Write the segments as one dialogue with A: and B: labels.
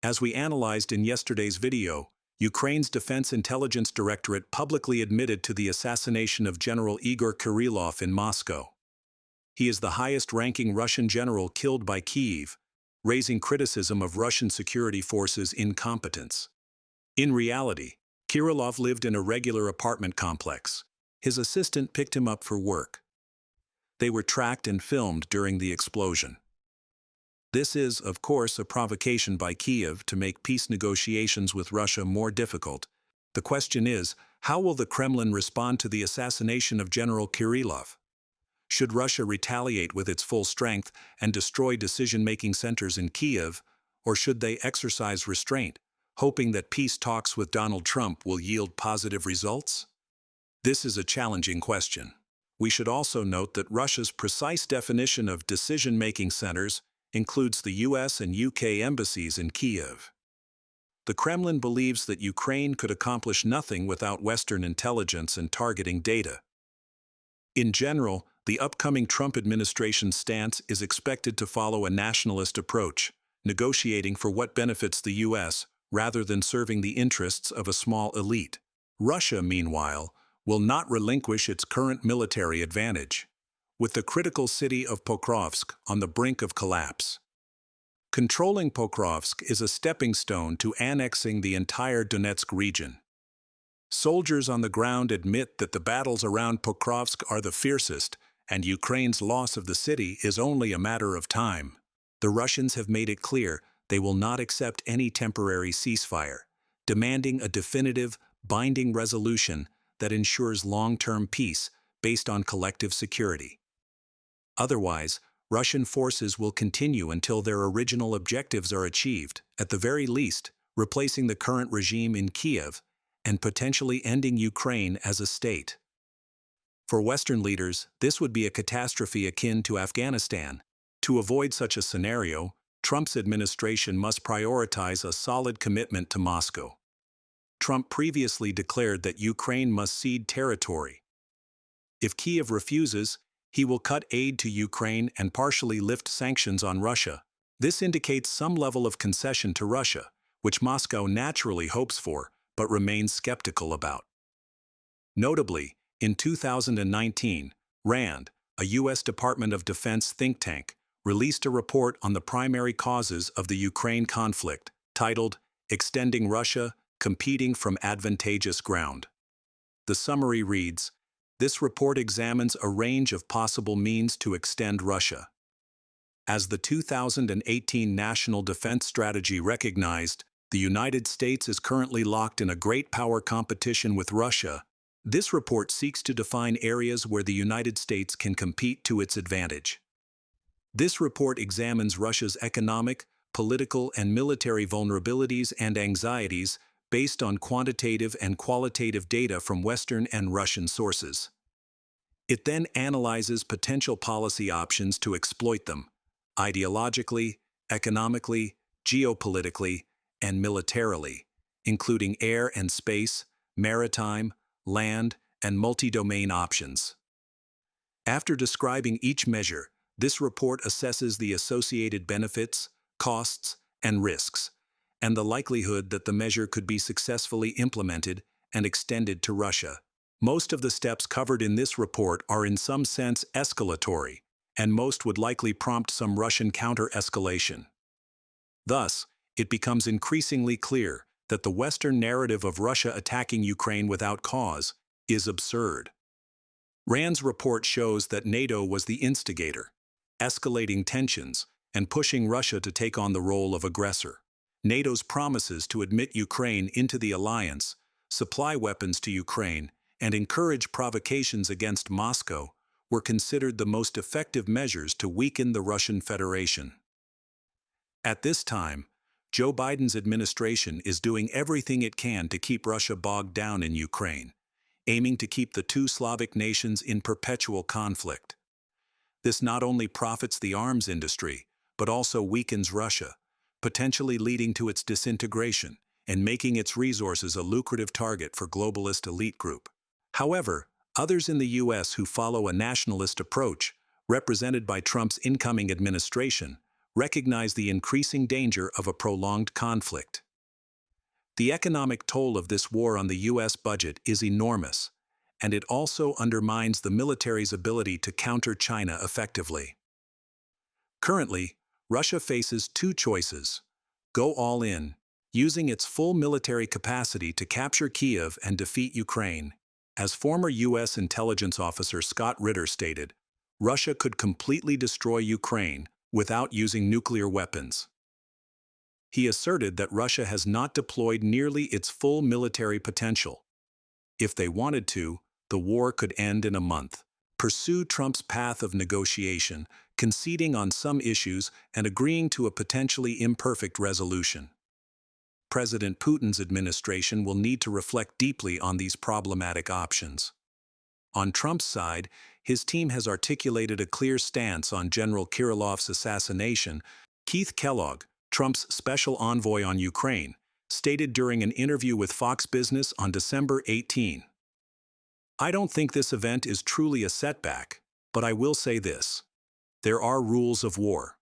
A: As we analyzed in yesterday's video, Ukraine's Defense Intelligence Directorate publicly admitted to the assassination of General Igor Kirillov in Moscow. He is the highest-ranking Russian general killed by Kyiv, raising criticism of Russian security forces' incompetence. In reality, Kirillov lived in a regular apartment complex. His assistant picked him up for work. They were tracked and filmed during the explosion. This is, of course, a provocation by Kyiv to make peace negotiations with Russia more difficult. The question is, how will the Kremlin respond to the assassination of General Kirillov? Should Russia retaliate with its full strength and destroy decision-making centers in Kyiv, or should they exercise restraint, hoping that peace talks with Donald Trump will yield positive results? This is a challenging question. We should also note that Russia's precise definition of decision-making centers includes the US and UK embassies in Kyiv. The Kremlin believes that Ukraine could accomplish nothing without Western intelligence and targeting data. In general, the upcoming Trump administration's stance is expected to follow a nationalist approach, negotiating for what benefits the US rather than serving the interests of a small elite. Russia, meanwhile, will not relinquish its current military advantage, with the critical city of Pokrovsk on the brink of collapse. Controlling Pokrovsk is a stepping stone to annexing the entire Donetsk region. Soldiers on the ground admit that the battles around Pokrovsk are the fiercest, and Ukraine's loss of the city is only a matter of time. The Russians have made it clear they will not accept any temporary ceasefire, demanding a definitive, binding resolution that ensures long-term peace based on collective security. Otherwise, Russian forces will continue until their original objectives are achieved, at the very least, replacing the current regime in Kyiv and potentially ending Ukraine as a state. For Western leaders, this would be a catastrophe akin to Afghanistan. To avoid such a scenario, Trump's administration must prioritize a solid commitment to Moscow. Trump previously declared that Ukraine must cede territory. If Kyiv refuses, he will cut aid to Ukraine and partially lift sanctions on Russia. This indicates some level of concession to Russia, which Moscow naturally hopes for, but remains skeptical about. Notably, in 2019, RAND, a U.S. Department of Defense think tank, released a report on the primary causes of the Ukraine conflict, titled, "Extending Russia, Competing from Advantageous Ground." The summary reads, "This report examines a range of possible means to extend Russia. As the 2018 National Defense Strategy recognized, the United States is currently locked in a great power competition with Russia. This report seeks to define areas where the United States can compete to its advantage. This report examines Russia's economic, political, and military vulnerabilities and anxieties based on quantitative and qualitative data from Western and Russian sources. It then analyzes potential policy options to exploit them, ideologically, economically, geopolitically, and militarily, including air and space, maritime, land, and multi-domain options. After describing each measure, this report assesses the associated benefits, costs, and risks, and the likelihood that the measure could be successfully implemented and extended to Russia. Most of the steps covered in this report are in some sense escalatory, and most would likely prompt some Russian counter-escalation. Thus, it becomes increasingly clear that the Western narrative of Russia attacking Ukraine without cause is absurd. RAND's report shows that NATO was the instigator, escalating tensions and pushing Russia to take on the role of aggressor. NATO's promises to admit Ukraine into the alliance, supply weapons to Ukraine, and encourage provocations against Moscow were considered the most effective measures to weaken the Russian Federation. At this time, Joe Biden's administration is doing everything it can to keep Russia bogged down in Ukraine, aiming to keep the two Slavic nations in perpetual conflict. This not only profits the arms industry, but also weakens Russia, potentially leading to its disintegration and making its resources a lucrative target for globalist elite group. However, others in the U.S. who follow a nationalist approach, represented by Trump's incoming administration, recognize the increasing danger of a prolonged conflict. The economic toll of this war on the U.S. budget is enormous, and it also undermines the military's ability to counter China effectively. Currently, Russia faces two choices: go all in, using its full military capacity to capture Kyiv and defeat Ukraine. As former U.S. intelligence officer Scott Ritter stated, Russia could completely destroy Ukraine without using nuclear weapons. He asserted that Russia has not deployed nearly its full military potential. If they wanted to, the war could end in a month. Pursue Trump's path of negotiation, conceding on some issues and agreeing to a potentially imperfect resolution. President Putin's administration will need to reflect deeply on these problematic options. On Trump's side, his team has articulated a clear stance on General Kirillov's assassination. Keith Kellogg, Trump's special envoy on Ukraine, stated during an interview with Fox Business on December 18. "I don't think this event is truly a setback, but I will say this. There are rules of war.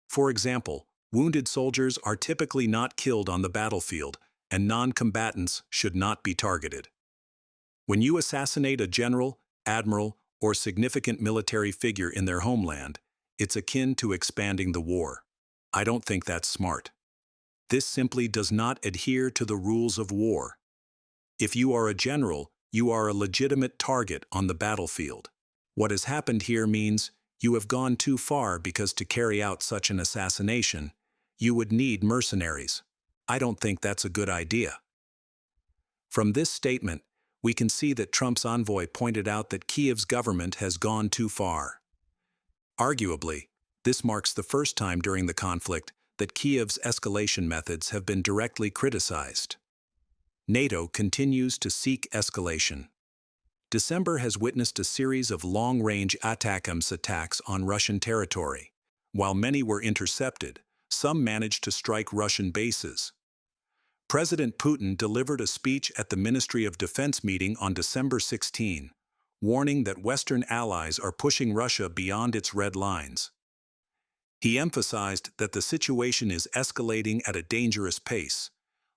A: For example, wounded soldiers are typically not killed on the battlefield, and non-combatants should not be targeted. When you assassinate a general, admiral, or significant military figure in their homeland, it's akin to expanding the war. I don't think that's smart. This simply does not adhere to the rules of war. If you are a general, you are a legitimate target on the battlefield. What has happened here means you have gone too far, because to carry out such an assassination, you would need mercenaries. I don't think that's a good idea." From this statement, we can see that Trump's envoy pointed out that Kyiv's government has gone too far. Arguably, this marks the first time during the conflict that Kyiv's escalation methods have been directly criticized. NATO continues to seek escalation. December has witnessed a series of long-range ATACMS attacks on Russian territory. While many were intercepted, some managed to strike Russian bases. President Putin delivered a speech at the Ministry of Defense meeting on December 16, warning that Western allies are pushing Russia beyond its red lines. He emphasized that the situation is escalating at a dangerous pace,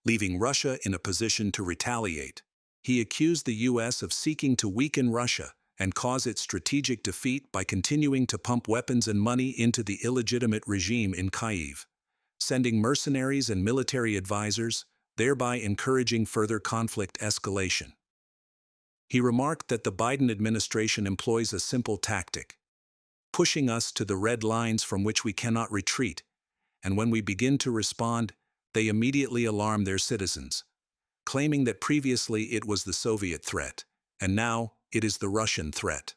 A: leaving Russia in a position to retaliate. He accused the U.S. of seeking to weaken Russia and cause its strategic defeat by continuing to pump weapons and money into the illegitimate regime in Kyiv, sending mercenaries and military advisors, thereby encouraging further conflict escalation. He remarked that the Biden administration employs a simple tactic: pushing us to the red lines from which we cannot retreat, and when we begin to respond, they immediately alarm their citizens, claiming that previously it was the Soviet threat, and now it is the Russian threat.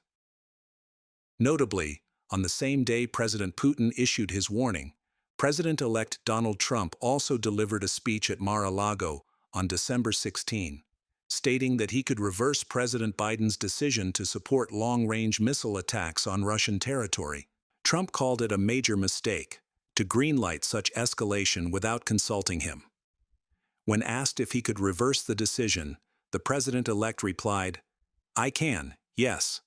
A: Notably, on the same day President Putin issued his warning, President-elect Donald Trump also delivered a speech at Mar-a-Lago on December 16, stating that he could reverse President Biden's decision to support long-range missile attacks on Russian territory. Trump called it a major mistake to greenlight such escalation without consulting him. When asked if he could reverse the decision, the president-elect replied, "I can, yes.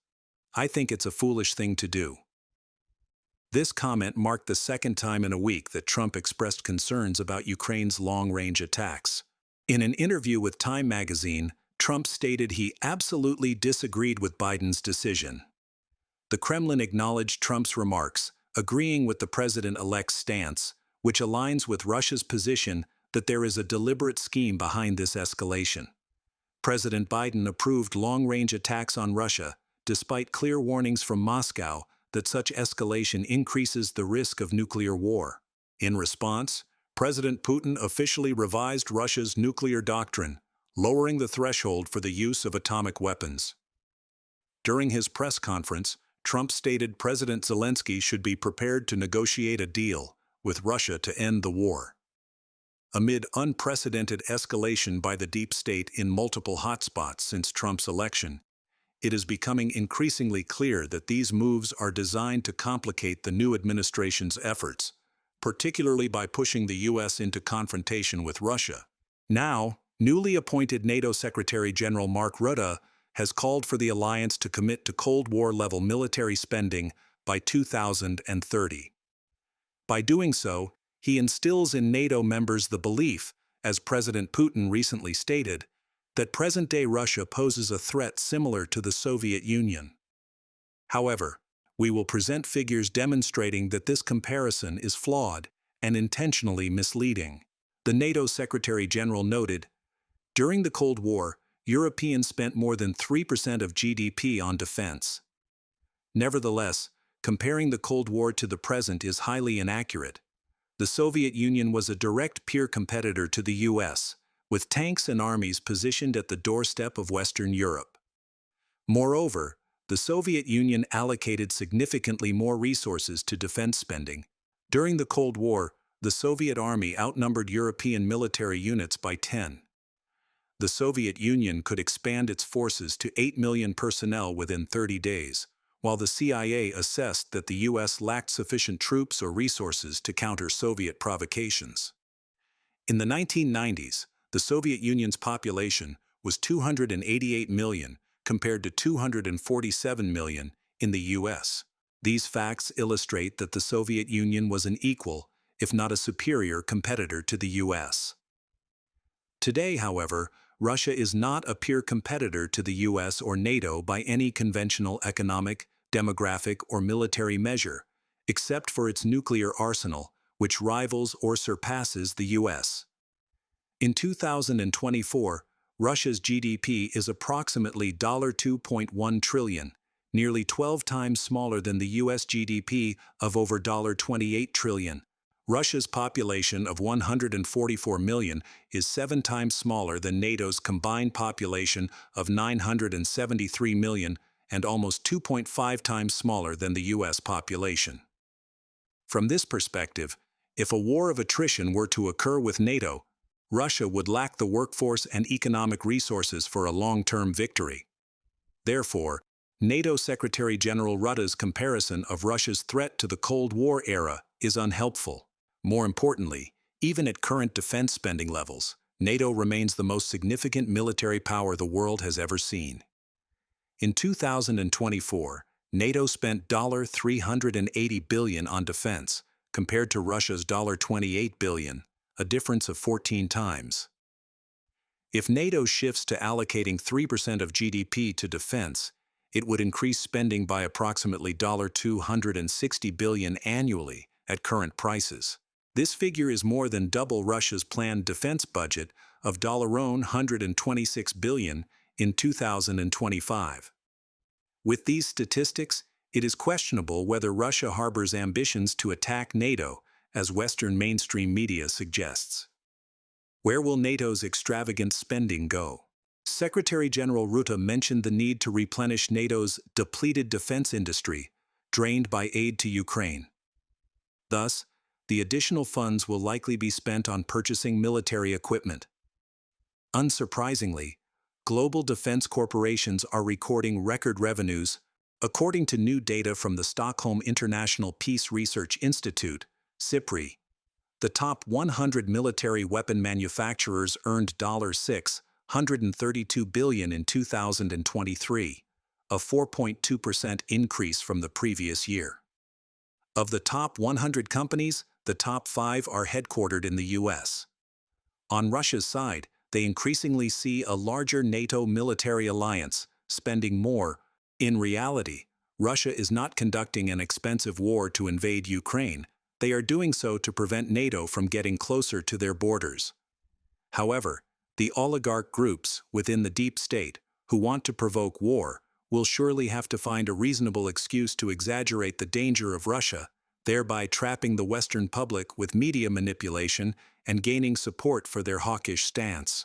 A: I think it's a foolish thing to do." This comment marked the second time in a week that Trump expressed concerns about Ukraine's long-range attacks. In an interview with Time magazine, Trump stated he absolutely disagreed with Biden's decision. The Kremlin acknowledged Trump's remarks, agreeing with the president-elect's stance, which aligns with Russia's position that there is a deliberate scheme behind this escalation. President Biden approved long-range attacks on Russia, despite clear warnings from Moscow that such escalation increases the risk of nuclear war. In response, President Putin officially revised Russia's nuclear doctrine, lowering the threshold for the use of atomic weapons. During his press conference, Trump stated President Zelensky should be prepared to negotiate a deal with Russia to end the war. Amid unprecedented escalation by the deep state in multiple hotspots since Trump's election, it is becoming increasingly clear that these moves are designed to complicate the new administration's efforts, particularly by pushing the U.S. into confrontation with Russia. Now, newly appointed NATO Secretary General Mark Rutte has called for the alliance to commit to Cold War-level military spending by 2030. By doing so, he instills in NATO members the belief, as President Putin recently stated, that present-day Russia poses a threat similar to the Soviet Union. However, we will present figures demonstrating that this comparison is flawed and intentionally misleading. The NATO Secretary General noted, "During the Cold War, Europeans spent more than 3% of GDP on defense." Nevertheless, comparing the Cold War to the present is highly inaccurate. The Soviet Union was a direct peer competitor to the US, with tanks and armies positioned at the doorstep of Western Europe. Moreover, the Soviet Union allocated significantly more resources to defense spending. During the Cold War, the Soviet Army outnumbered European military units by 10. The Soviet Union could expand its forces to 8 million personnel within 30 days, while the CIA assessed that the US lacked sufficient troops or resources to counter Soviet provocations. In the 1990s, the Soviet Union's population was 288 million compared to 247 million in the US. These facts illustrate that the Soviet Union was an equal, if not a superior, competitor to the US. Today, however, Russia is not a peer competitor to the US or NATO by any conventional economic, demographic, or military measure, except for its nuclear arsenal, which rivals or surpasses the US. In 2024, Russia's GDP is approximately $2.1 trillion, nearly 12 times smaller than the US GDP of over $28 trillion. Russia's population of 144 million is 7 times smaller than NATO's combined population of 973 million and almost 2.5 times smaller than the US population. From this perspective, if a war of attrition were to occur with NATO, Russia would lack the workforce and economic resources for a long-term victory. Therefore, NATO Secretary General Rutte's comparison of Russia's threat to the Cold War era is unhelpful. More importantly, even at current defense spending levels, NATO remains the most significant military power the world has ever seen. In 2024, NATO spent $380 billion on defense, compared to Russia's $28 billion, a difference of 14 times. If NATO shifts to allocating 3% of GDP to defense, it would increase spending by approximately $260 billion annually at current prices. This figure is more than double Russia's planned defense budget of $126 billion in 2025. With these statistics, it is questionable whether Russia harbors ambitions to attack NATO, as Western mainstream media suggests. Where will NATO's extravagant spending go? Secretary General Rutte mentioned the need to replenish NATO's depleted defense industry, drained by aid to Ukraine. Thus, the additional funds will likely be spent on purchasing military equipment. Unsurprisingly, global defense corporations are recording record revenues, according to new data from the Stockholm International Peace Research Institute, SIPRI. The top 100 military weapon manufacturers earned $632 billion in 2023, a 4.2% increase from the previous year. Of the top 100 companies, the top 5 are headquartered in the US. On Russia's side, they increasingly see a larger NATO military alliance, spending more. In reality, Russia is not conducting an expensive war to invade Ukraine. They are doing so to prevent NATO from getting closer to their borders. However, the oligarch groups within the deep state, who want to provoke war, will surely have to find a reasonable excuse to exaggerate the danger of Russia, thereby trapping the Western public with media manipulation and gaining support for their hawkish stance.